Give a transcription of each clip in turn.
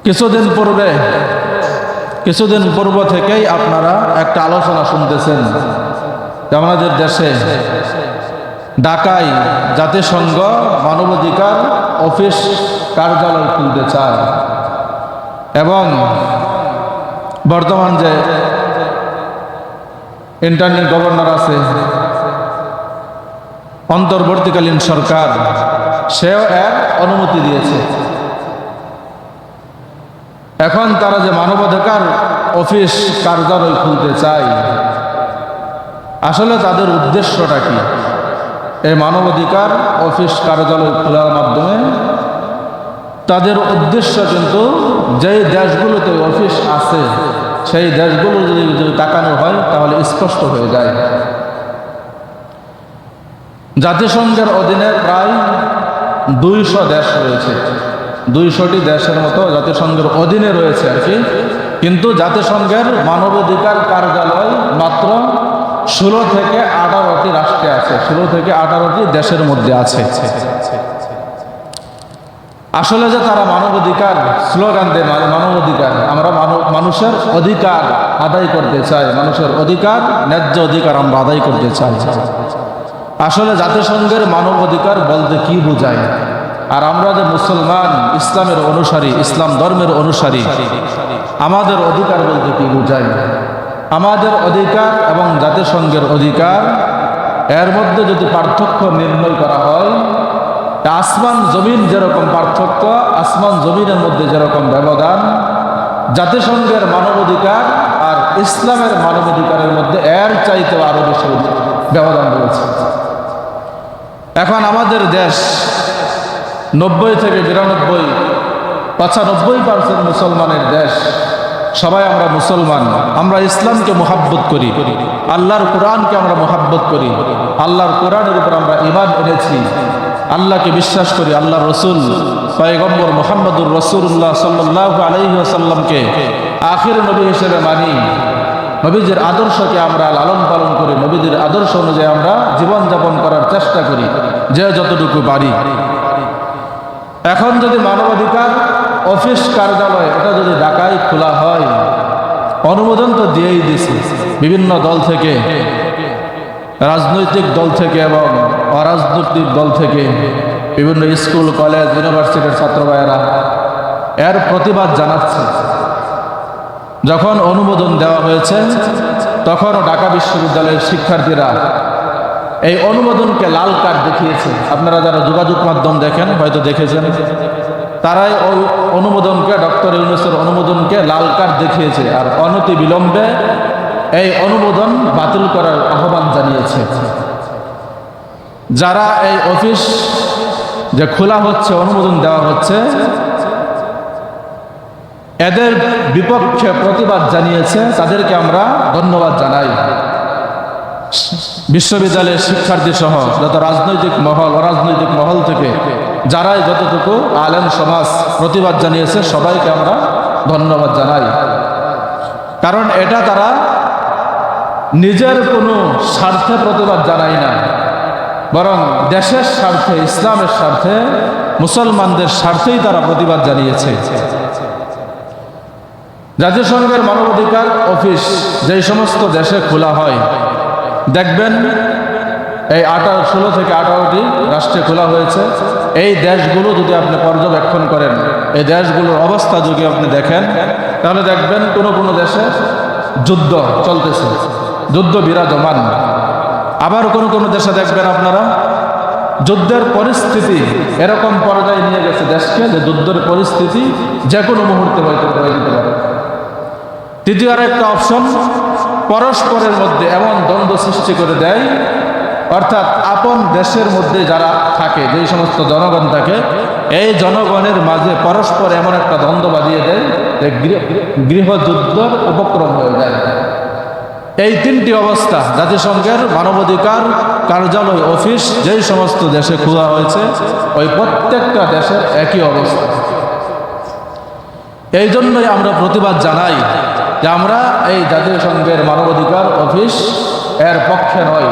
কিছুদিন পূর্ব থেকেই আপনারা একটা আলোচনা শুনতেছেন যে আমাদের দেশে ঢাকায় জাতিসংঘ মানবাধিকার অফিস কার্যালয় খুলতে চায় এবং বর্তমান যে ইন্টারিম গভর্নর আছে, অন্তর্বর্তীকালীন সরকার, সেও এর অনুমতি দিয়েছে। এখন তারা যে মানবাধিকার অফিস কার্যালয় খুলতে চায়, আসলে তাদের উদ্দেশ্যটা কি? এই মানবাধিকার অফিস কার্যালয় খোলার মাধ্যমে তাদের উদ্দেশ্য কিন্তু যেই দেশগুলোতে অফিস আছে সেই দেশগুলো যদি তাকানো হয় তাহলে স্পষ্ট হয়ে যায়। জাতিসংঘের অধীনে প্রায় 200 দেশ রয়েছে, 200টি দেশের মতো জাতিসংঘের অধীনে রয়েছে আর কি। কিন্তু জাতিসংঘের মানবাধিকার কার্যালয় মাত্র 16 থেকে 18টি রাষ্ট্রে আছে, 16 থেকে 18টি দেশের মধ্যে আছে। আসলে যে তারা মানবাধিকার স্লোগান দেয়, মানবাধিকার, আমরা মানুষের অধিকার আদায় করতে চাই, মানুষের অধিকার, ন্যায্য অধিকার আমরা আদায় করতে চাই। আসলে জাতিসংঘের মানবাধিকার বলতে কি বোঝায়? আর আমরা যে মুসলমান, ইসলামের অনুসারী, ইসলাম ধর্মের অনুসারী, আমাদের অধিকার বলতে কি বোঝায়? আমাদের অধিকার এবং জাতিসংঘের অধিকার এর মধ্যে যদি পার্থক্য নির্ণয় করা হয়, আসমান জমিন যেরকম পার্থক্য, আসমান জমিনের মধ্যে যেরকম ব্যবধান, জাতিসংঘের মানবাধিকার আর ইসলামের মানবাধিকারের মধ্যে এর চাইতেও আরো বেশি ব্যবধান রয়েছে। এখন আমাদের দেশ 90 থেকে 92, 95% মুসলমানের দেশ। সবাই আমরা মুসলমান, আমরা ইসলামকে মোহাব্বত করি, আল্লাহর কোরআনকে আমরা মোহাব্বত করি, আল্লাহর কোরআনের উপর আমরা ঈমান এনেছি, আল্লাহকে বিশ্বাস করি, আল্লাহ রসুল পয়গম্বর মুহাম্মদুর রাসূলুল্লাহ সাল্লাল্লাহু আলাইহি ওয়াসাল্লামকে আখির নবী হিসেবে মানি, নবীজির আদর্শকে আমরা লালন পালন করি, নবীজির আদর্শ অনুযায়ী আমরা জীবনযাপন করার চেষ্টা করি যে যতটুকু পারি। এখন যদি মানবাধিকার অফিস কার্যালয় এটা যদি ঢাকায় খোলা হয়, অনুমোদন তো দিয়েই দিছে বিভিন্ন দল থেকে, রাজনৈতিক দল থেকে এবং অরাজনৈতিক দল থেকে, বিভিন্ন স্কুল, কলেজ, ইউনিভার্সিটির ছাত্র ভাইয়েরা এর প্রতিবাদ জানাচ্ছে। যখন অনুমোদন দেওয়া হয়েছে তখনও ঢাকা বিশ্ববিদ্যালয়ের শিক্ষার্থীরা এই অনুমোদনকে লাল কার্ড দেখিয়েছে। আপনারা যারা যোগাযোগ মাধ্যম দেখেন হয়তো দেখেছেন, তারাই ওই অনুমোদনকে, ডক্টর ইউনূসের অনুমোদনকে লাল কার্ড দেখিয়েছে আর অনতি বিলম্বে এই অনুমোদন বাতিল করার আহ্বান জানিয়েছে। যারা এই অফিস যে খোলা হচ্ছে, অনুমোদন দেওয়া হচ্ছে, এদের বিপক্ষে প্রতিবাদ জানিয়েছে, তাদেরকে আমরা ধন্যবাদ জানাই। বিশ্ববিদ্যালয়ের শিক্ষার্থী সহ যত রাজনৈতিক মহল, অরাজনৈতিক মহল থেকে যারাই যতটুকু আলেম সমাজ প্রতিবাদ জানিয়েছে, সবাইকে আমরা ধন্যবাদ জানাই। কারণ এটা তারা নিজের কোনো স্বার্থে প্রতিবাদ জানায় না, বরং দেশের স্বার্থে, ইসলামের স্বার্থে, মুসলমানদের স্বার্থেই তারা প্রতিবাদ জানিয়েছে। জাতিসংঘের মানবাধিকার অফিস যেই সমস্ত দেশে খোলা হয়, দেখবেন এই 16 থেকে 18টি রাষ্ট্রে খোলা হয়েছে। এই দেশগুলো যদি আপনি পর্যবেক্ষণ করেন, এই দেশগুলোর অবস্থা যদি আপনি দেখেন, তাহলে দেখবেন কোনো কোনো দেশে যুদ্ধ চলতেছে, যুদ্ধ বিরাজমান। আবার কোনো কোনো দেশে দেখবেন আপনারা যুদ্ধের পরিস্থিতি এরকম পর্যায়ে নিয়ে গেছে দেশকে যে যুদ্ধের পরিস্থিতি যে কোনো মুহূর্তে হয়তো হয়ে যেতে পারে। তৃতীয় আর একটা অপশন, পরস্পরের মধ্যে এমন দ্বন্দ্ব সৃষ্টি করে দেয়, অর্থাৎ আপন দেশের মধ্যে যারা থাকে, যেই সমস্ত জনগণ থাকে, এই জনগণের মাঝে পরস্পর এমন একটা দ্বন্দ্ব বাঁধিয়ে দেয় যে গৃহযুদ্ধের উপক্রম হয়ে যায়। এই তিনটি অবস্থা জাতিসংঘের মানবাধিকার কার্যালয় অফিস যেই সমস্ত দেশে খোলা হয়েছে, ওই প্রত্যেকটা দেশের একই অবস্থা। এই জন্যই আমরা প্রতিবাদ জানাই যে আমরা এই জাতিসংঘের মানবাধিকার অফিস এর পক্ষে নয়,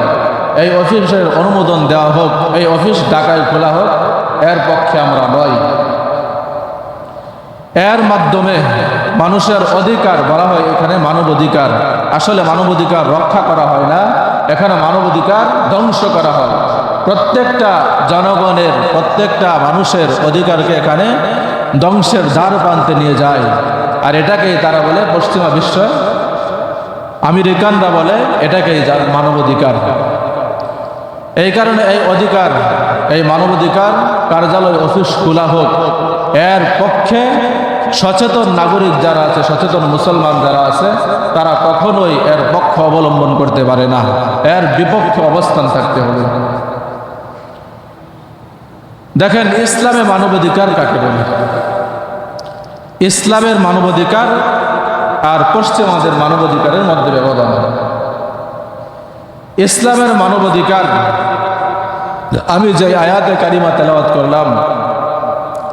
এই অফিসের অনুমোদন দেওয়া হোক, এই অফিস ঢাকায় খোলা হোক, এর পক্ষে আমরা নয়। এর মাধ্যমে মানুষের অধিকার বলা হয়, এখানে মানব অধিকার। আসলে মানব অধিকার রক্ষা করা হয় না, এখানে মানব অধিকার ধ্বংস করা হয়। প্রত্যেকটা জনগণের, প্রত্যেকটা মানুষের অধিকারকে এখানে ধ্বংসের দ্বার প্রান্তে নিয়ে যায়। আর এটাকেই তারা বলে, পশ্চিমা বিশ্ব আমেরিকানরা বলে এটাকেই মানবাধিকার। এই কারণে এই অধিকার, এই মানবাধিকার কার্যালয়, অফিস খোলা হোক। এর পক্ষে সচেতন নাগরিক যারা আছে, সচেতন মুসলমান যারা আছে, তারা কখনোই এর পক্ষ অবলম্বন করতে পারে না, এর বিপক্ষে অবস্থান থাকতে হবে। দেখেন, ইসলামে মানবাধিকার কাকে বলে? ইসলামের মানবাধিকার আর পশ্চিমাদের মানবাধিকারের মধ্যে ব্যবধান। ইসলামের মানবাধিকার, আমি যে আয়াতে কারিমা তেলাওয়াত করলাম,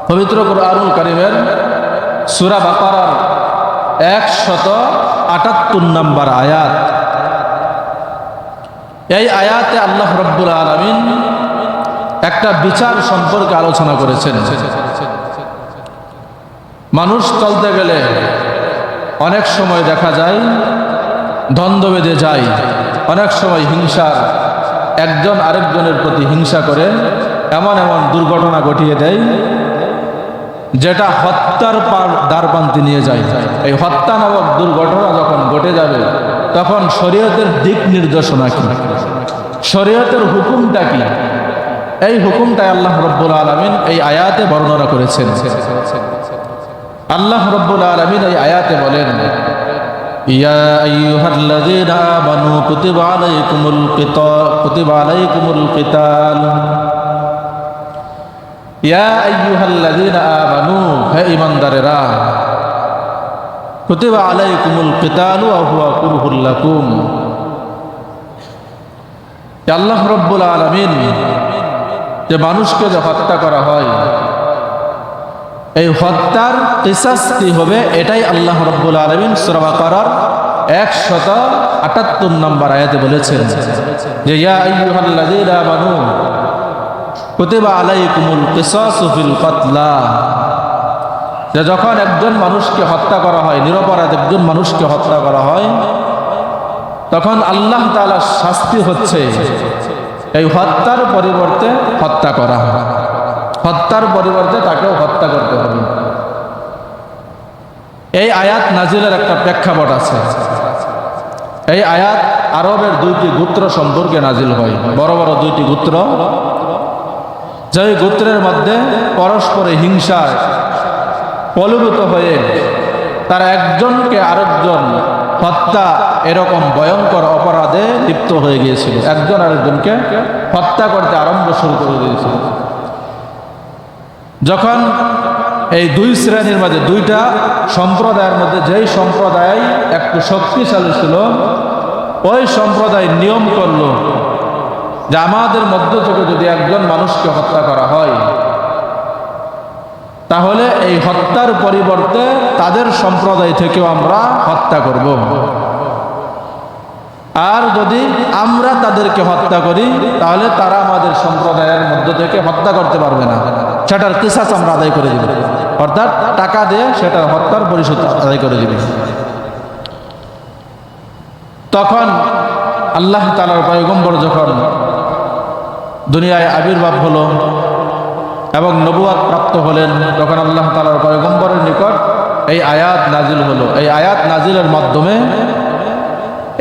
পবিত্র কুরআনুল কারীমের সূরা বাকারার 178 নম্বর আয়াত। এই আয়াতে আল্লাহ রাব্বুল আলামিন একটা বিচার সম্পর্কে আলোচনা করেছেন। মানুষ চলতে গেলে অনেক সময় দেখা যায় দ্বন্দ্ব বেঁধে যায়, অনেক সময় হিংসার, একজন আরেকজনের প্রতি হিংসা করে এমন এমন দুর্ঘটনা ঘটিয়ে দেয় যেটা হত্যার দ্বারপ্রান্তে নিয়ে যায়। এই হত্যা নামক দুর্ঘটনা যখন ঘটে যাবে, তখন শরীয়তের দিক নির্দেশনা কি, শরীয়তের হুকুমটা কি, এই হুকুমটাই আল্লাহ রাব্বুল আলামিন এই আয়াতে বর্ণনা করেছেন। আল্লাহ রাব্বুল আলামিন এই আয়াতে বলেন, ইয়া আইয়ুহাল্লাযীনা আমানু কুতিবা আলাইকুমুল কিতাল। ইয়া আইয়ুহাল্লাযীনা আমানু, হে ঈমানদারেরা, কুতিবা আলাইকুমুল কিতালু ওয়া হুয়া কুরহুল লাকুম। আল্লাহ রাব্বুল আলামিন যে মানুষকে যে হত্যা করা হয়, এই হত্যার কিসাস কি হবে, এটাই আল্লাহ রাব্বুল আলামিন সূরা বাকারার 178 নম্বর আয়াতে বলেছেন যে ইয়া আইয়ুহাল্লাযীনা আমানু কুতিবা আলাইকুমুল কিসাসু ফিল কাতলা। যে যখন একজন মানুষকে হত্যা করা হয়, নিরপরাধ একজন মানুষকে হত্যা করা হয়, তখন আল্লাহ তাআলার শাস্তি হচ্ছে এই হত্যার পরিবর্তে হত্যা করা, হত্যার পরিবর্তে তাকেও হত্যা করতে হবে। এই আয়াত নাজিলের একটা প্রেক্ষাপট আছে। এই আয়াত আরবের দুইটি গোত্র সম্পর্কে নাজিল হয়, বড় বড় দুইটি গোত্র, যে গোত্রের মধ্যে পরস্পরে হিংসায় প্রলোভিত হয়ে তারা একজনকে আরেকজন হত্যা, এরকম ভয়ঙ্কর অপরাধে লিপ্ত হয়ে গিয়েছিল, একজন আরেকজনকে হত্যা করতে শুরু করে দিয়েছিল। যখন এই দুই শ্রেণীর মধ্যে, দুইটা সম্প্রদায়ের মধ্যে যেই সম্প্রদায় একটু শক্তিশালী ছিল, ওই সম্প্রদায় নিয়ম করল যে আমাদের মধ্য থেকে যদি একজন মানুষকে হত্যা করা হয়, তাহলে এই হত্যার পরিবর্তে তাদের সম্প্রদায় থেকেও আমরা হত্যা করব। আর যদি আমরা তাদেরকে হত্যা করি, তাহলে তারা আমাদের সম্প্রদায়ের মধ্য থেকে হত্যা করতে পারবে না, সেটার কিসাস আমরা আদায় করে দিব, অর্থাৎ টাকা দিয়ে সেটার হত্যার পরিশোধ আদায় করে দিবে। তখন আল্লাহ তাআলার পয়গম্বর যখন দুনিয়ায় আবির্ভাব হলো এবং নবুয়ত প্রাপ্ত হলেন, তখন আল্লাহ তাআলার পয়গম্বরের নিকট এই আয়াত নাজিল হলো। এই আয়াত নাজিলের মাধ্যমে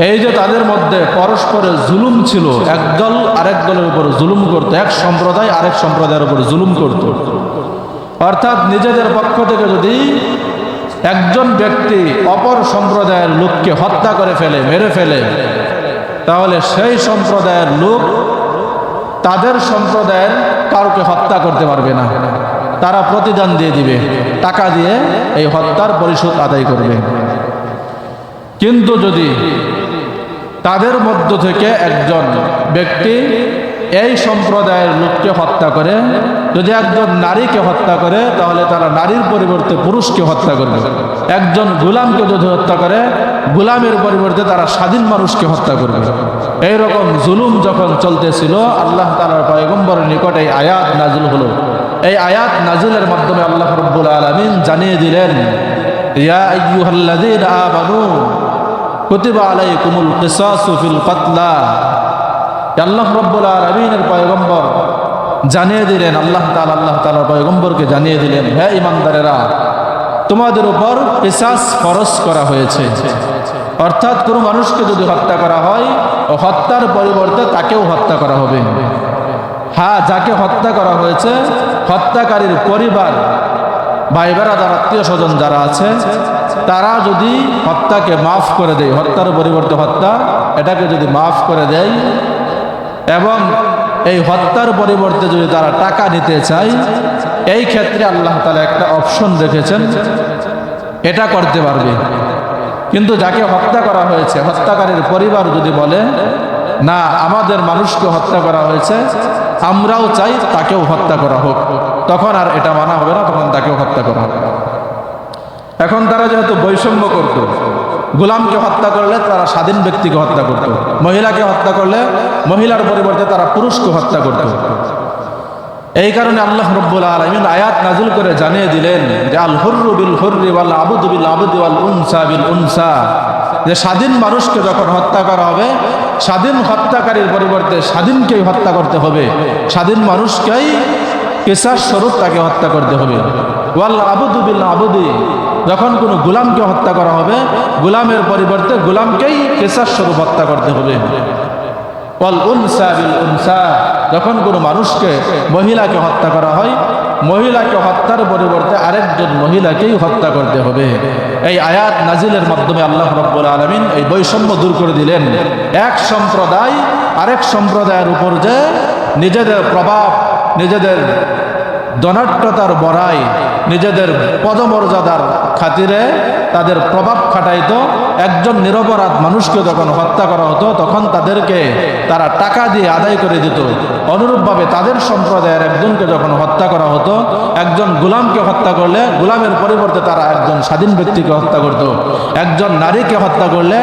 এই যে তাদের মধ্যে পরস্পরের জুলুম ছিল, একদল আরেক দলের উপর জুলুম করত, এক সম্প্রদায় আরেক সম্প্রদায়ের উপর জুলুম করত, অর্থাৎ নিজেদের পক্ষ থেকে যদি একজন ব্যক্তি অপর সম্প্রদায়ের লোককে হত্যা করে ফেলে, মেরে ফেলে, তাহলে সেই সম্প্রদায়ের লোক তাদের সম্প্রদায়ের কাউকে হত্যা করতে পারবে না, তারা প্রতিদান দিয়ে দিবে, টাকা দিয়ে এই হত্যার পরিশোধ আদায় করবে। কিন্তু যদি তাদের মধ্য থেকে একজন ব্যক্তি এই সম্প্রদায়ের লোককে হত্যা করে, যদি একজন নারীকে হত্যা করে, তাহলে তারা নারীর পরিবর্তে পুরুষকে হত্যা করবে। একজন গোলামকে যদি হত্যা করে, গোলামের পরিবর্তে তারা স্বাধীন মানুষকে হত্যা করবে। এইরকম জুলুম যখন চলতেছিল, আল্লাহ তাআলার পয়গম্বরের নিকট এই আয়াত নাজিল হলো এই আয়াত নাজিলের মাধ্যমে আল্লাহ রাব্বুল আলামিন জানিয়ে দিলেন, ইয়া আইয়ুহাল্লাযীনা আমানু কুতিবা আলাইকুমুল কিসাসু ফিল কাতলা। আল্লাহ রাব্বুল আলামিনের পয়গম্বর জানিয়ে দিলেন, আল্লাহ তাআলার পয়গম্বরকে জানিয়ে দিলেন, হে ঈমানদারেরা, তোমাদের উপর কিসাস ফরজ করা হয়েছে। অর্থাৎ কোনো মানুষকে যদি হত্যা করা হয়, ও হত্যার পরিবর্তে তাকেও হত্যা করা হবে। হ্যাঁ, যাকে হত্যা করা হয়েছে, হত্যাকারীর পরিবার, ভাই বেরাদার, আত্মীয় স্বজন যারা আছে, তারা যদি হত্যাকে মাফ করে দেয়, হত্যার পরিবর্তে হত্যা, এটাকে যদি মাফ করে দেয়, এবং এই হত্যার পরিবর্তে যদি তারা টাকা নিতে চায়, এই ক্ষেত্রে আল্লাহ তাআলা একটা অপশন রেখেছেন, এটা করতে পারবে। কিন্তু যাকে হত্যা করা হয়েছে, হত্যাকারীর পরিবার যদি বলে, না, আমাদের মানুষকে হত্যা করা হয়েছে, আমরাও চাই তাকেও হত্যা করা হোক, তখন আর এটা মানা হবে না, তখন তাকেও হত্যা করা হবে। এখন তারা যেহেতু বৈষম্য করত, গোলামকে হত্যা করলে তারা স্বাধীন ব্যক্তিকে হত্যা করত, মহিলাকে হত্যা করলে মহিলার পরিবর্তে তারা পুরুষকে হত্যা করত। এই কারণে আল্লাহ রাব্বুল আলামিন আয়াত নাযিল করে জানিয়ে দিলেন যে আল হুররু বিল হুররি ওয়াল আবদু বিল আবদি ওয়াল উনসা বিল উনসা, যে স্বাধীন মানুষকে যখন হত্যা করা হবে, স্বাধীন হত্যাকারীর পরিবর্তে স্বাধীনকেই হত্যা করতে হবে, স্বাধীন মানুষকেই কিসাস স্বরূপ তাকে হত্যা করতে হবে। ওয়াল আবদু বিল আবদি, যখন কোনো গোলামকে হত্যা করা হবে, গোলামের পরিবর্তে গোলামকেই কিসাস স্বরূপ হত্যা করতে হবে। ওয়াল উনসা বিল উনসা, যখন কোনো মানুষকে, মহিলাকে হত্যা করা হয়, মহিলাকে হত্যার পরিবর্তে আরেকজন মহিলাকেই হত্যা করতে হবে। এই আয়াত নাজিলের মাধ্যমে আল্লাহ রাব্বুল আলামিন এই বৈষম্য দূর করে দিলেন। এক সম্প্রদায় আরেক সম্প্রদায়ের উপর যে নিজেদের প্রভাব, নিজেদের ধনাঢ্যতার বড়াই, নিজেদের পদমর্যাদার খাতিরে তাদের প্রভাব খাটাইতো, একজন নিরপরাধ মানুষকে যখন হত্যা করা হতো, তখন তাদেরকে তারা টাকা দিয়ে আদায় করে দিত। অনুরূপভাবে তাদের সম্প্রদায়ের একজনকে যখন হত্যা করা হতো, একজন গোলামকে হত্যা করলে গোলামের পরিবর্তে তারা একজন স্বাধীন ব্যক্তিকে হত্যা করত। একজন নারীকে হত্যা করলে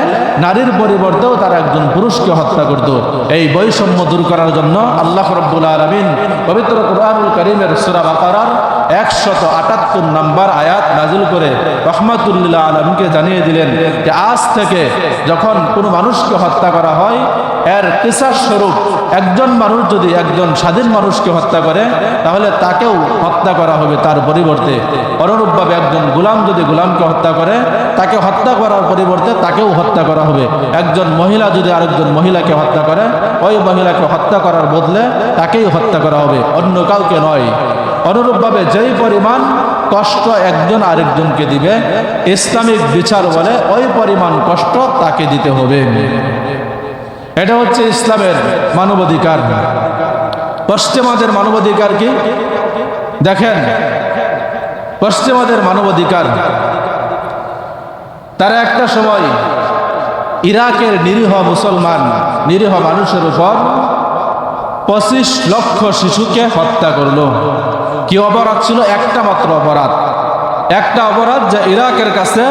নারীর পরিবর্তেও তারা একজন পুরুষকে হত্যা করত। এই বৈষম্য দূর করার জন্য আল্লাহ রাব্বুল আলামিন পবিত্র কুরআনুল কারীমের সূরা বাকারার 178 নম্বর আয়াত নাযিল করে রাহমাতুল লিল আলামিনকে জানিয়ে দিলেন যে আজ থেকে যখন কোনো মানুষকে হত্যা করা হয়, এর কিসাস স্বরূপ একজন মানুষ যদি একজন স্বাধীন মানুষকে হত্যা করে, তাহলে তাকেও হত্যা করা হবে তার পরিবর্তে। অনুরূপভাবে একজন গোলাম যদি গোলামকে হত্যা করে, তাকে হত্যা করার পরিবর্তে তাকেও হত্যা করা হবে। একজন মহিলা যদি আরেকজন মহিলাকে হত্যা করে, ওই মহিলাকে হত্যা করার বদলে তাকেই হত্যা করা হবে, অন্য কাউকে নয়। অনুরূপভাবে যেই পরিমাণ কষ্ট একজন আরেকজনকে দিবে, ইসলামিক বিচার বলে ওই পরিমাণ কষ্ট তাকে দিতে হবে। এটা হচ্ছে ইসলামের মানবাধিকার। পশ্চিমাদের মানবাধিকার কি দেখেন, পশ্চিমাদের মানবাধিকার, তারা একটা সময় ইরাকের নিরীহ মুসলমান, নিরীহ মানুষের উপর 25 লক্ষ শিশুকে হত্যা করলো। কি অপরাধ ছিল? একটা মাত্র অপরাধ, একটা অপরাধ যে ইরাকের কাছে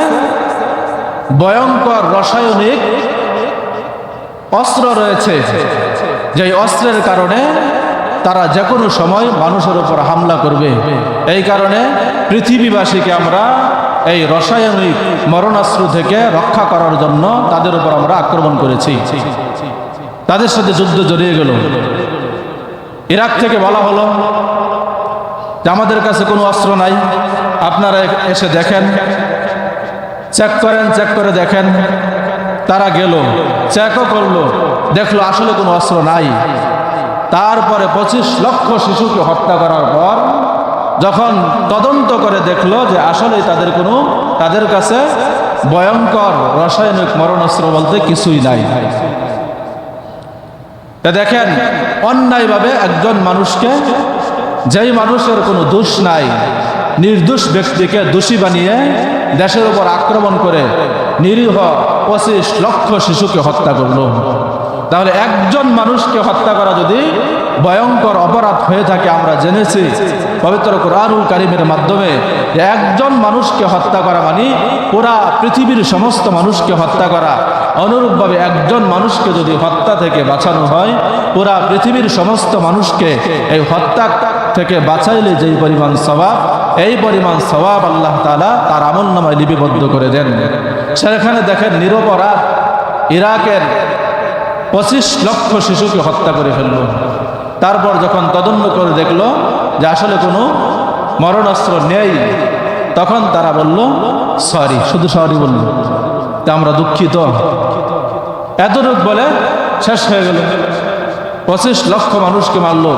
ভয়ঙ্কর রাসায়নিক অস্ত্র রয়েছে, যে অস্ত্রের কারণে তারা যে কোনো সময় মানুষের উপর হামলা করবে। এই কারণে পৃথিবীবাসীকে আমরা এই রাসায়নিক মরণাস্ত্র থেকে রক্ষা করার জন্য তাদের উপর আমরা আক্রমণ করেছি, তাদের সাথে যুদ্ধ জড়িয়ে গেল। ইরাক থেকে বলা হলো যে আমাদের কাছে কোনো অস্ত্র নাই, আপনারা এসে দেখেন, চেক করেন, চেক করে দেখেন। তারা গেল, চেকও করলো, দেখলো আসলে কোনো অস্ত্র নাই। তারপরে 25 লক্ষ শিশুকে হত্যা করার পর যখন তদন্ত করে দেখলো যে আসলে তাদের কাছে ভয়ঙ্কর রাসায়নিক মরণাস্ত্র বলতে কিছুই নাই। দেখেন, অন্যায়ভাবে একজন মানুষকে, যেই মানুষের কোনো দোষ নাই, নির্দোষ ব্যক্তিকে দোষী বানিয়ে দেশের উপর আক্রমণ করে নিরীহ 25 লক্ষ শিশুকে হত্যা করলো। তাহলে একজন মানুষকে হত্যা করা যদি ভয়ঙ্কর অপরাধ হয়ে থাকে, আমরা জেনেছি পবিত্র কুরআনুল কারীমের মাধ্যমে যে একজন মানুষকে হত্যা করা মানে পুরা পৃথিবীর সমস্ত মানুষকে হত্যা করা। অনুরূপভাবে একজন মানুষকে যদি হত্যা থেকে বাঁচানো হয়, পুরা পৃথিবীর সমস্ত মানুষকে এই হত্যা থেকে বাঁচাইলে যেই পরিমাণ সওয়াব, এই পরিমাণ সওয়াব আল্লাহ তাআলা তার আমলনামায় লিপিবদ্ধ করে দেন। সেখানে দেখেন নিরপরাধ ইরাকের 25 লক্ষ শিশুকে হত্যা করে ফেলল। তারপর যখন তদন্ত করে দেখলো যে আসলে কোনো মরণাস্ত্র নেই, তখন তারা বলল সরি, শুধু সরি বলল, তা আমরা দুঃখিত, এতটুক বলে শেষ হয়ে গেল। 25 লক্ষ মানুষকে মারলো,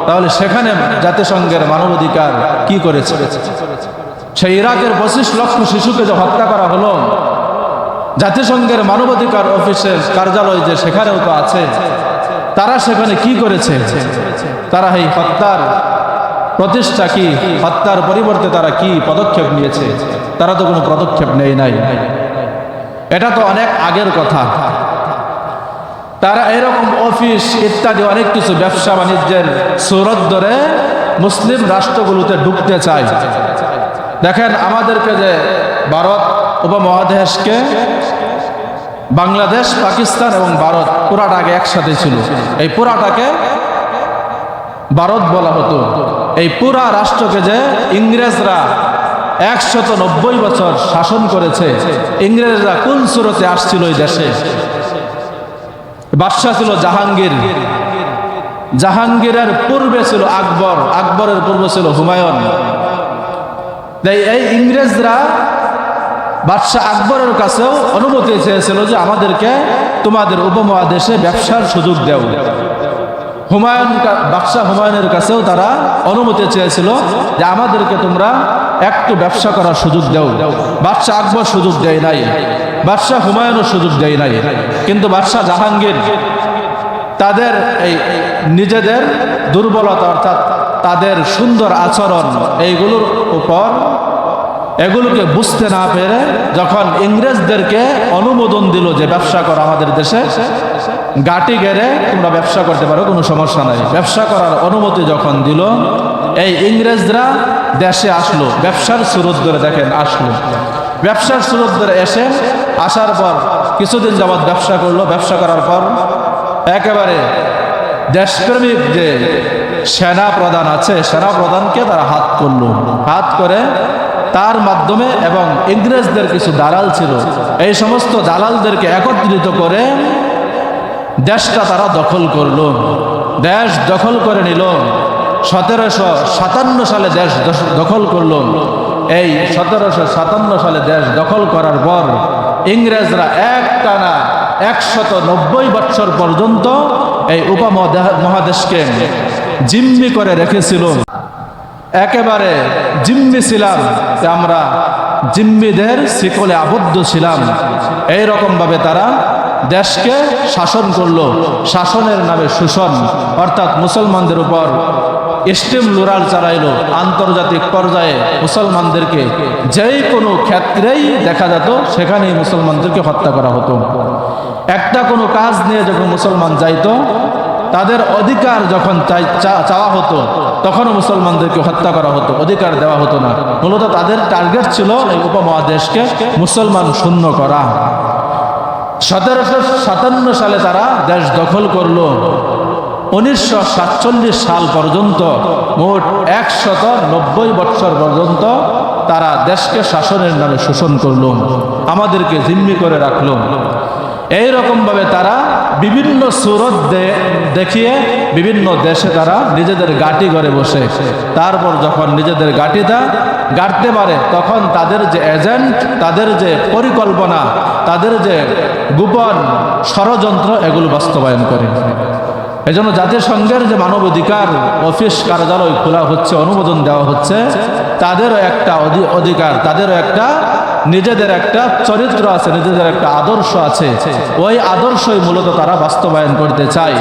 তাহলে সেখানে জাতিসংঘের মানবাধিকার কি করেছে? সেই ইরাকের 25 লক্ষ শিশুকে যে হত্যা করা হলো, জাতিসংঘের মানবাধিকার অফিসের কার্যালয় যে সেখানেও তো আছে, তারা সেখানে কি করেছে? তারা এই হত্যার প্রতিষ্ঠা কি, হত্যার পরিবর্তে তারা কি পদক্ষেপ নিয়েছে? তারা তো কোনো পদক্ষেপ নেই নাই। এটা তো অনেক আগের কথা। তারা এরকম অফিস ইত্যাদি অনেক কিছু ব্যবসা বাণিজ্যের সুরত ধরে মুসলিম রাষ্ট্রগুলোতে ঢুকতে চায়। দেখেন আমাদেরকে যে ভারত উপমহাদেশকে বাংলাদেশ, পাকিস্তান এবং ভারত পুরাটা আগে একসাথে ছিল, এই পুরাটাকে ভারত বলা হতো। এই পুরা রাষ্ট্রকে যে ইংরেজরা 190 বছর শাসন করেছে, ইংরেজরা কোন সুরতে আসছিল এই দেশে? বাদশাহ ছিল জাহাঙ্গীর, জাহাঙ্গীরের পূর্বে ছিল আকবর, আকবরের পূর্বে ছিল হুমায়ুন। তাই এই ইংরেজরা বাদশাহ আকবরের কাছেও অনুমতি চেয়েছিল যে আমাদেরকে তোমাদের উপমহাদেশে ব্যবসার সুযোগ দেও। বাদশাহ হুমায়ুনের কাছেও তারা অনুমতি চেয়েছিল যে আমাদেরকে তোমরা একটু ব্যবসা করার সুযোগ দেও। বাদশাহ আকবর সুযোগ দেয় নাই, বাদশাহ হুমায়ুনও সুযোগ দেয় নাই। কিন্তু বাদশাহ জাহাঙ্গীর তাদের এই নিজেদের দুর্বলতা, অর্থাৎ তাদের সুন্দর আচরণ, এইগুলোর উপর এগুলোকে বুঝতে না পেরে যখন ইংরেজদেরকে অনুমোদন দিল যে ব্যবসা করো আমাদের দেশে, গাটি গেড়ে তোমরা ব্যবসা করতে পারো, কোনো সমস্যা নাই, ব্যবসা করার অনুমতি যখন দিল, এই ইংরেজরা দেশে আসলো, ব্যবসার সুরত ধরে দেখেন আসলো, ব্যবসার সুরত ধরে আসার পর কিছুদিন যাবৎ ব্যবসা করলো। ব্যবসা করার পর একেবারে দেশপ্রেমিক যে সেনা প্রধান আছে, সেনা প্রধানকে তারা হাত করলো, হাত করে তার মাধ্যমে, এবং ইংরেজদের কিছু দালাল ছিল, এই সমস্ত দালালদেরকে একত্রিত করে দেশটা তারা দখল করলো। দেশ দখল করে নিল। 1757 সালে দেশ দখল করলো। এই 1757 সালে দেশ দখল করার পর ইংরেজরা একটানা 190 বছর পর্যন্ত এই উপমহাদেশকে জিম্মি করে রেখেছিল। একেবারে জিম্মি ছিলাম, আমরা জিম্মিদের শিকলে আবদ্ধ ছিলাম। এইরকম ভাবে তারা দেশকে শাসন করলো। শাসনের নামে শোষণ, অর্থাৎ মুসলমানদের উপর স্টিম লুরাল চালাইলো। আন্তর্জাতিক পর্যায়ে মুসলমানদেরকে যেই কোনো ক্ষেত্রেই দেখা যেত সেখানেই মুসলমানদেরকে হত্যা করা হতো। একটা কোনো কাজ নিয়ে যখন মুসলমান যাইতো, তাদের অধিকার যখন চাওয়া হতো তখনও মুসলমানদেরকে হত্যা করা হতো, অধিকার দেওয়া হতো না। মূলত তাদের টার্গেট ছিল এই উপমহাদেশকে মুসলমান শূন্য করা। 1757 সালে তারা দেশ দখল করলো। 1947 সাল পর্যন্ত মোট 190 বছর পর্যন্ত তারা দেশকে শাসনের নামে শোষণ করলো, আমাদেরকে জিম্মি করে রাখলো। এইরকম ভাবে তারা বিভিন্ন সুরত দেখিয়ে বিভিন্ন দেশে তারা নিজেদের গাটি ঘরে বসে, তারপর যখন নিজেদের গাটিটা গাড়তে পারে তখন তাদের যে এজেন্ট, তাদের যে পরিকল্পনা, তাদের যে গোপন ষড়যন্ত্র, এগুলো বাস্তবায়ন করে। এজন্য জাতিসংঘের যে মানবাধিকার অফিস কার্যালয় খোলা হচ্ছে, অনুমোদন দেওয়া হচ্ছে, তাদেরও একটা অধিকার, তাদেরও একটা নিজেদের একটা চরিত্র আছে, নিজেদের একটা আদর্শ আছে। ওই আদর্শই মূলত তারা বাস্তবায়ন করতে চায়।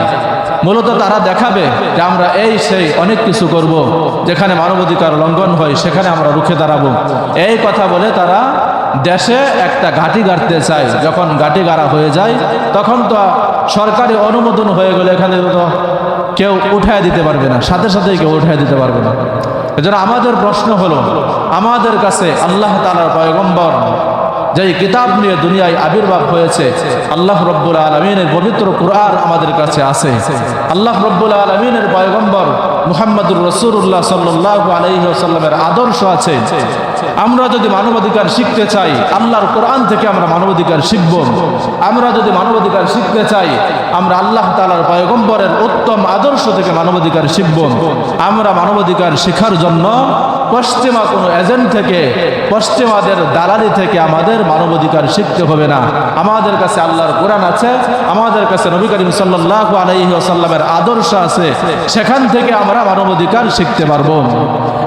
মূলত তারা দেখাবে যে আমরা এই সেই অনেক কিছু করব, যেখানে মানবাধিকার লঙ্ঘন হয় সেখানে আমরা রুখে দাঁড়াবো। এই কথা বলে তারা দেশে একটা ঘাঁটি গাড়তে চায়। যখন ঘাঁটি গাড়া হয়ে যায় তখন তো সরকারি অনুমোদন হয়ে গেলে এখানে তো কেউ উঠায় দিতে পারবে না, সাথে সাথেই কেউ উঠায় দিতে পারবে না। এজন্য আমাদের প্রশ্ন হলো, আমাদের কাছে আল্লাহ তাআলার পয়গম্বর যেই কিতাব নিয়ে দুনিয়ায় আবির্ভাব হয়েছে, আল্লাহ রব্বুল আলামিনের পবিত্র কুরআন আমাদের কাছে আছে। আল্লাহ রব্বুল আলামিনের পয়গম্বর মুহাম্মদুর রাসূলুল্লাহ সাল্লাল্লাহু আলাইহি ওয়াসাল্লামের আদর্শ আছে। আমরা যদি মানবাধিকার শিখতে চাই, আল্লাহর কোরআন থেকে আমরা মানবাধিকার শিখব। আমরা যদি মানবাধিকার শিখতে চাই, আমরা আল্লাহ তাআলার পয়গম্বরের উত্তম আদর্শ থেকে মানবাধিকার শিখব। আমরা মানবাধিকার শেখার জন্য পশ্চিমা কোনো এজেন্ট থেকে, পশ্চিমাদের দালালি থেকে আমাদের মানবাধিকার শিখতে হবে না। আমাদের কাছে আল্লাহর কোরআন আছে, আমাদের কাছে নবী করিম সাল্লাল্লাহু আলাইহি ওয়াসাল্লামের আদর্শ আছে, সেখান থেকে আমরা মানবাধিকার শিখতে পারবো।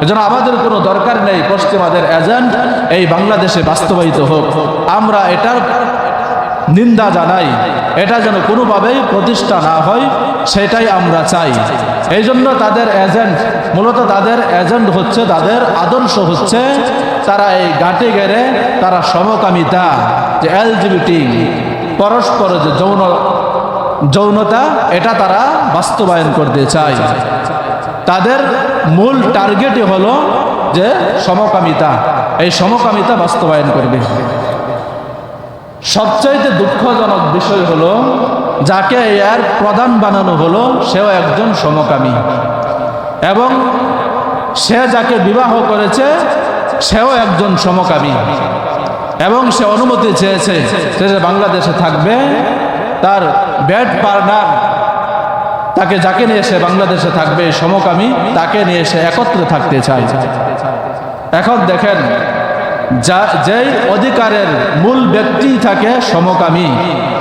এজন্য আমাদের কোনো দরকার নেই পশ্চিমাদের এজেন্ট এই বাংলাদেশে বাস্তবায়িত হোক। আমরা এটার নিন্দা জানাই, এটা যেন কোনোভাবেই প্রতিষ্ঠা না হয় সেটাই আমরা চাই। এই জন্য তাদের এজেন্ট, মূলত তাদের এজেন্ট হচ্ছে, তাদের আদর্শ হচ্ছে, তারা এই গাঁটে গেড়ে তারা সমকামিতা, যে এলজিবিটি, পরস্পর যে যৌনতা, এটা তারা বাস্তবায়ন করতে চায়। তাদের মূল টার্গেটই হলো যে সমকামিতা, এই সমকামিতা বাস্তবায়ন করবে। সবচাইতে দুঃখজনক বিষয় হলো, যাকে এর প্রধান বানানো হলো সেও একজন সমকামী, এবং সে যাকে বিবাহ করেছে সেও একজন সমকামী, এবং সে অনুমতি চেয়েছে যে বাংলাদেশে থাকবে। তার বেড পার্টনার, তাকে যাকে নিয়ে সে বাংলাদেশে থাকবে সমকামী, তাকে নিয়ে সে একত্রে থাকতে চায়। এখন দেখেন, যেই অধিকারের মূল ব্যক্তি থাকে সমকামী,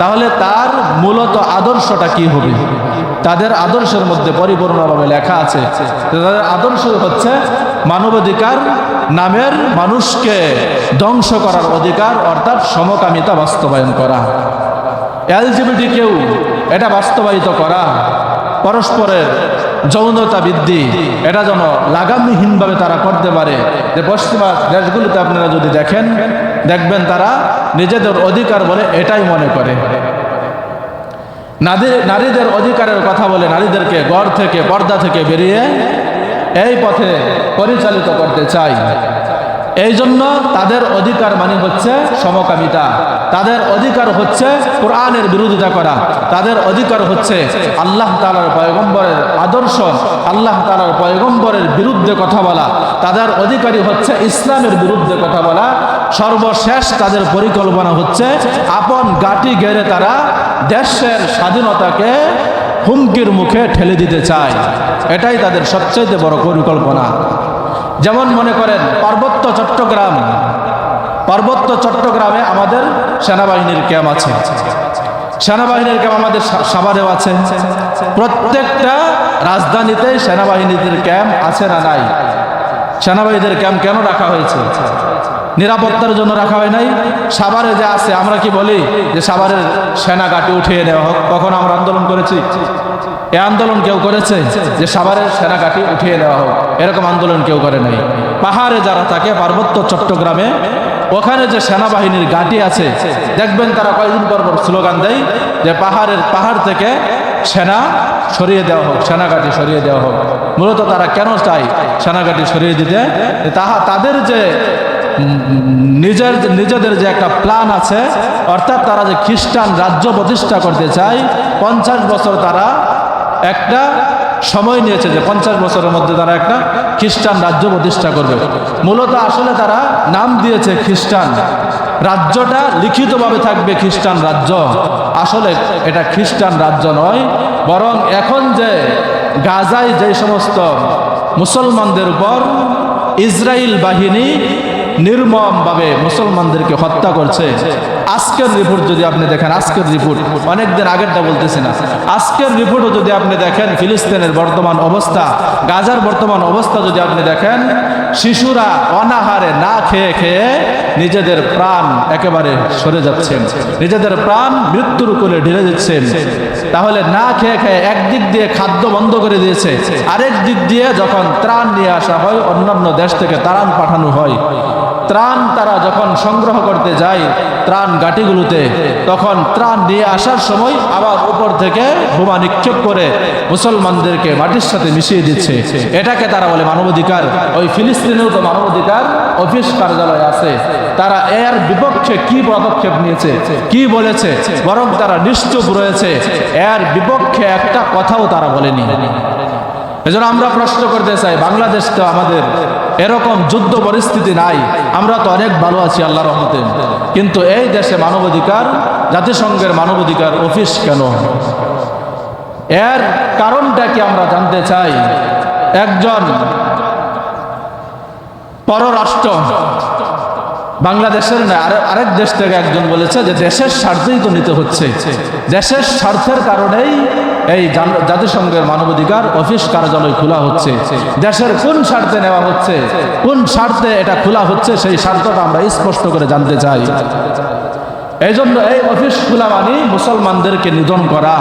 তাহলে তার মূলত আদর্শটা কি হবে? তাদের আদর্শের মধ্যে পরিপূর্ণভাবে লেখা আছে, তাদের আদর্শ হচ্ছে মানবাধিকার নামের মানুষকে ধ্বংস করার অধিকার, অর্থাৎ সমকামিতা বাস্তবায়ন করা, এলজিবিটি কেউ এটা বাস্তবায়িত করা, পরস্পরের যৌনতা বৃদ্ধি, এটা যেন লাগামহীনভাবে তারা করতে পারে। যে পশ্চিমা দেশগুলিতে আপনারা যদি দেখেন, দেখবেন তারা নিজেদের অধিকার বলে এটাই মনে করে। নারীদের অধিকারের কথা বলে নারীদেরকে ঘর থেকে, পর্দা থেকে বেরিয়ে এই পথে পরিচালিত করতে চায়। এই জন্য তাদের অধিকার মানে হচ্ছে সমকামিতা, তাদের অধিকার হচ্ছে কোরআনের বিরোধিতা করা, তাদের অধিকার হচ্ছে আল্লাহ তাআলার পয়গম্বরের আদর্শ, আল্লাহ তাআলার পয়গম্বরের বিরুদ্ধে কথা বলা, তাদের অধিকারই হচ্ছে ইসলামের বিরুদ্ধে কথা বলা। সর্বশেষ তাদের পরিকল্পনা হচ্ছে আপন গাটি গেড়ে তারা দেশের স্বাধীনতাকে হুমকির মুখে ঠেলে দিতে চায়। এটাই তাদের সবচেয়ে বড় পরিকল্পনা। যেমন মনে করেন পার্বত্য চট্টগ্রামে আমাদের সেনাবাহিনীর ক্যাম্প আছে, সেনাবাহিনীর ক্যাম্প আমাদের সাভারেও আছে। প্রত্যেকটা রাজধানীতে সেনাবাহিনীদের ক্যাম্প আছে না নাই? সেনাবাহিনীদের ক্যাম্প কেন রাখা হয়েছে? নিরাপত্তার জন্য রাখা হয় নাই। সাভারে যে আছে, আমরা কি বলি যে সাভারের সেনা ঘাঁটি উঠিয়ে নেওয়া হোক? কখন আমরা আন্দোলন করেছি? এই আন্দোলন কেউ করেছে যে সাভারের সেনা ঘাঁটি উঠিয়ে নেওয়া হোক? এরকম আন্দোলন কেউ করে নাই। পাহাড়ে যারা থাকে, পার্বত্য চট্টগ্রামে, ওখানে যে সেনাবাহিনীর ঘাঁটি আছে, দেখবেন তারা কয়েকদিন পর স্লোগান দেয় যে পাহাড় থেকে সেনা সরিয়ে দেওয়া হোক, সেনাঘাঁটি সরিয়ে দেওয়া হোক। মূলত তারা কেন চায় সেনাঘাঁটি সরিয়ে দিতে? তাদের যে নিজেদের যে একটা প্ল্যান আছে, অর্থাৎ তারা যে খ্রিস্টান রাজ্য প্রতিষ্ঠা করতে চায়। 50 বছর তারা একটা সময় নিয়েছে যে 50 বছরের মধ্যে তারা একটা খ্রিস্টান রাজ্য প্রতিষ্ঠা করবে। মূলত আসলে তারা নাম দিয়েছে খ্রিস্টান, রাজ্যটা লিখিতভাবে থাকবে খ্রিস্টান রাজ্য, আসলে এটা খ্রিস্টান রাজ্য নয়। বরং এখন যে গাজায় যে সমস্ত মুসলমানদের উপর ইসরায়েল বাহিনী নির্মমভাবে মুসলমানদেরকে হত্যা করছে, আজকের রিপোর্ট যদি আপনি দেখেন, আজকের রিপোর্ট, অনেকদিন আগেরটা বলতেছি না, আজকের রিপোর্টও যদি আপনি দেখেন, ফিলিস্তিনের বর্তমান অবস্থা, গাজার বর্তমান অবস্থা যদি আপনি দেখেন, শিশুরা অনাহারে না খেয়ে খেয়ে নিজেদের প্রাণ একেবারে সরে যাচ্ছেন, নিজেদের প্রাণ মৃত্যুর কোলে ঢেলে দিচ্ছেন। তাহলে না খেয়ে খেয়ে একদিক দিয়ে খাদ্য বন্ধ করে দিয়েছে, আরেক দিক দিয়ে যখন ত্রাণ নিয়ে আসা হয়, অন্যান্য দেশ থেকে ত্রাণ পাঠানো হয়, ত্রাণ তারা যখন সংগ্রহ করতে যায় ত্রাণ ঘাঁটিগুলোতে, তখন ত্রাণ নিয়ে আসার সময় আবার উপর থেকে বোমা নিক্ষেপ করে মুসলমানদেরকে মাটির সাথে মিশিয়ে দিচ্ছে। এটাকে তারা বলে মানবাধিকার। ওই ফিলিস্তিনেও তো মানবাধিকার অফিস কার্যালয় আছে, তারা এর বিপক্ষে কি পদক্ষেপ নিয়েছে, কি বলেছে? বরং তারা নিশ্চুপ রয়েছে, এর বিপক্ষে একটা কথাও তারা বলেনি। এজন্য আমরা প্রশ্ন করতে চাই, বাংলাদেশ তো আমাদের এরকম যুদ্ধ পরিস্থিতি নাই, আমরা তো অনেক ভালো আছি আল্লাহর রহমতে, কিন্তু এই দেশে মানবাধিকার, জাতিসংঘের মানবাধিকার অফিস কেন? এর কারণটা কি আমরা জানতে চাই। একজন পররাষ্ট্র বাংলাদেশের না আরেক দেশ থেকে একজন বলেছে যে দেশের স্বার্থেই তো নিতে হচ্ছে, দেশের স্বার্থের কারণেই এই জাতিসংঘের মানবাধিকার অফিস কার্যালয় খোলা হচ্ছে। দেশের কোন স্বার্থে নেওয়া হচ্ছে, কোন স্বার্থে এটা খোলা হচ্ছে, সেই স্বার্থটা আমরা স্পষ্ট করে জানতে চাই। এই জন্য এই অফিস খোলা মানে মুসলমানদেরকে নিধন করা।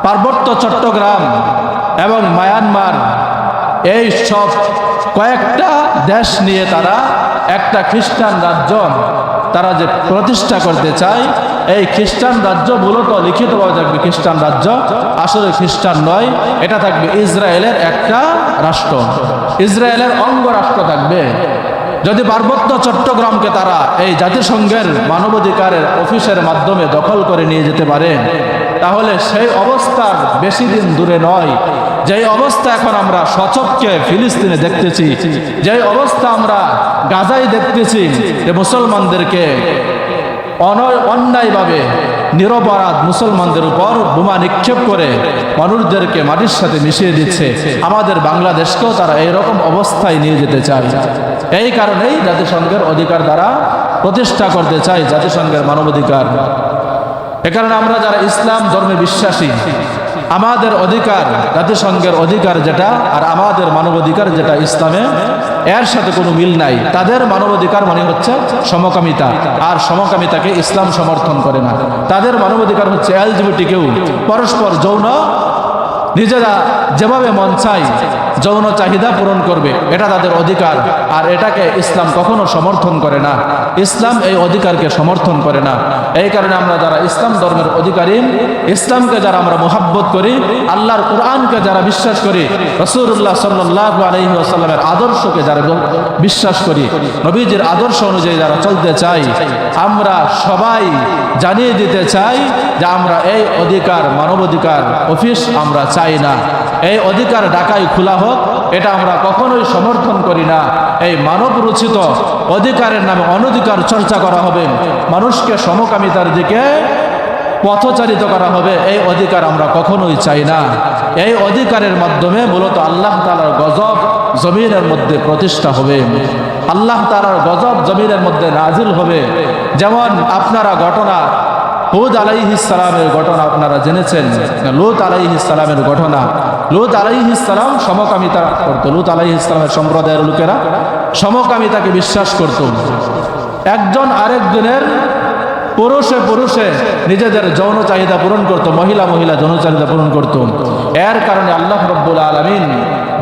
পার্বত্য চট্টগ্রাম এবং মায়ানমার এই সব কয়েকটা দেশ নিয়ে তারা একটা খ্রিস্টান রাজ্য তারা যে প্রতিষ্ঠা করতে চায়, এই খ্রিস্টান রাজ্য মূলত লিখিতভাবে থাকবে খ্রিস্টান রাজ্য, আসলে খ্রিস্টান নয়, এটা থাকবে ইসরায়েলের একটা রাষ্ট্র, ইসরায়েলের অঙ্গরাষ্ট্র থাকবে। যদি পার্বত্য চট্টগ্রামকে তারা এই জাতিসংঘের মানবাধিকারের অফিসের মাধ্যমে দখল করে নিয়ে যেতে পারে, তাহলে সেই অবস্থার বেশি দিন দূরে নয় যেই অবস্থা এখন আমরা সচক্ষে ফিলিস্তিনে দেখতেছি, যেই অবস্থা আমরা গাজায় দেখতেছি, যে মুসলমানদেরকে অন্যায়ভাবে নিরপরাধ মুসলমানদের উপর বোমা নিক্ষেপ করে মানুষদেরকে মাটির সাথে মিশিয়ে দিচ্ছে, আমাদের বাংলাদেশকেও তারা এইরকম অবস্থায় নিয়ে যেতে চায়। এই কারণেই জাতিসংঘের অধিকার দ্বারা প্রতিষ্ঠা করতে চাই জাতিসংঘের মানবাধিকার। এ কারণে আমরা যারা ইসলাম ধর্মে বিশ্বাসী, আমাদের অধিকার জাতিসংঘের অধিকার যেটা আর আমাদের মানবাধিকার যেটা ইসলামে এর সাথে কোনো মিল নাই। তাদের মানবাধিকার মানে হচ্ছে সমকামিতা, আর সমকামিতাকে ইসলাম সমর্থন করে না। তাদের মানবাধিকার হচ্ছে এলজিবিটি কেউ পরস্পর যৌন নিজেরা যেভাবে মন চায় যৌন চাহিদা পূরণ করবে, এটা তাদের অধিকার, আর এটাকে ইসলাম কখনো সমর্থন করে না। ইসলাম এই অধিকারকে সমর্থন করে না। এই কারণে আমরা যারা ইসলাম ধর্মের অধিকারী, ইসলামকে যারা আমরা মুহাব্বত করি, আল্লাহর কোরআনকে যারা বিশ্বাস করি, রাসূলুল্লাহ সাল্লাল্লাহু আলাইহি ওয়াসাল্লামের আদর্শকে যারা বিশ্বাস করি, নবীজির আদর্শ অনুযায়ী যারা চলতে চাই, আমরা সবাই জানিয়ে দিতে চাই যে আমরা এই অধিকার মানবাধিকার অফিস আমরা চাই না। এই অধিকার ঢাকায় খোলা হোক, এটা আমরা কখনোই সমর্থন করি না। এই মানব রচিত অধিকারের নামে অনধিকার চর্চা করা হবে, মানুষকে সমকামিতার দিকে পথচারিত করা হবে, এই অধিকার আমরা কখনোই চাই না। এই অধিকারের মাধ্যমে মূলত আল্লাহ তাআলার গজব জমিনের মধ্যে প্রতিষ্ঠা হবে, আল্লাহ তাআলার গজব জমিনের মধ্যে নাজিল হবে। যেমন আপনারা ঘটনা হুদ আলাইহিস সালামের ঘটনা আপনারা জেনেছেন, লূত আলাইহিস সালামের ঘটনা। লূত আলাইহিস সালাম সমকামিতা করত, লূত আলাইহিস সালামের সম্প্রদায়ের লোকেরা সমকামিতাকে বিশ্বাস করত। একজন আরেকজনের পুরুষে পুরুষে নিজেদের যৌন চাহিদা পূরণ করত, মহিলা মহিলা যৌন চাহিদা পূরণ করত। এর কারণে আল্লাহ রাব্বুল আলামিন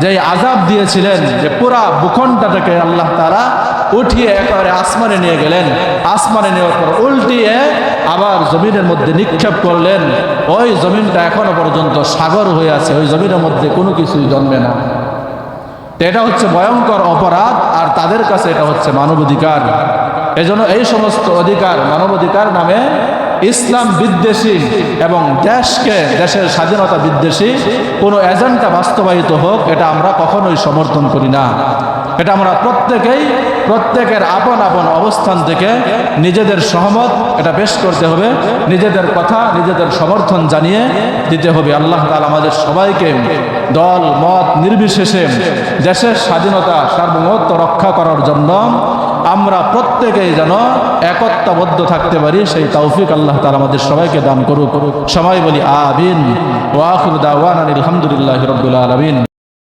যে আযাব দিয়েছিলেন, যে পুরা ভূখণ্ডটাকে আল্লাহ তাআলা উঠিয়ে একেবারে আসমানে নিয়ে গেলেন, আসমানে নেওয়ার পর উল্টিয়ে আবার জমিনের মধ্যে নিক্ষেপ করলেন। ওই জমিনটা এখনো পর্যন্ত সাগর হয়ে আছে, ওই জমিনের মধ্যে কোনো কিছুই জন্মে না। এটা হচ্ছে ভয়ঙ্কর অপরাধ, আর তাদের কাছে এটা হচ্ছে মানবাধিকার। এজন্য এই সমস্ত অধিকার মানবাধিকার নামে ইসলাম বিদ্বেষী এবং দেশের স্বাধীনতা বিদ্বেষী কোনো এজেন্ডা বাস্তবায়িত হোক, এটা আমরা কখনোই সমর্থন করি না। এটা আমরা প্রত্যেকের আপন আপন অবস্থান থেকে নিজেদের সহমত এটা পেশ করতে হবে, নিজেদের কথা নিজেদের সমর্থন জানিয়ে দিতে হবে। আল্লাহ তাআলা আমাদের সবাইকে দল মত নির্বিশেষে দেশের স্বাধীনতা সার্বভৌমত্ব রক্ষা করার জন্য আমরা প্রত্যেকেই যেন একত্ববদ্ধ থাকতে পারি, সেই তৌফিক আল্লাহ তাআলা আমাদের সবাইকে দান করুক। সবাই বলি আমিন। ওয়া আখিরু দাওয়ানা আলহামদুলিল্লাহি রাব্বিল আলামিন।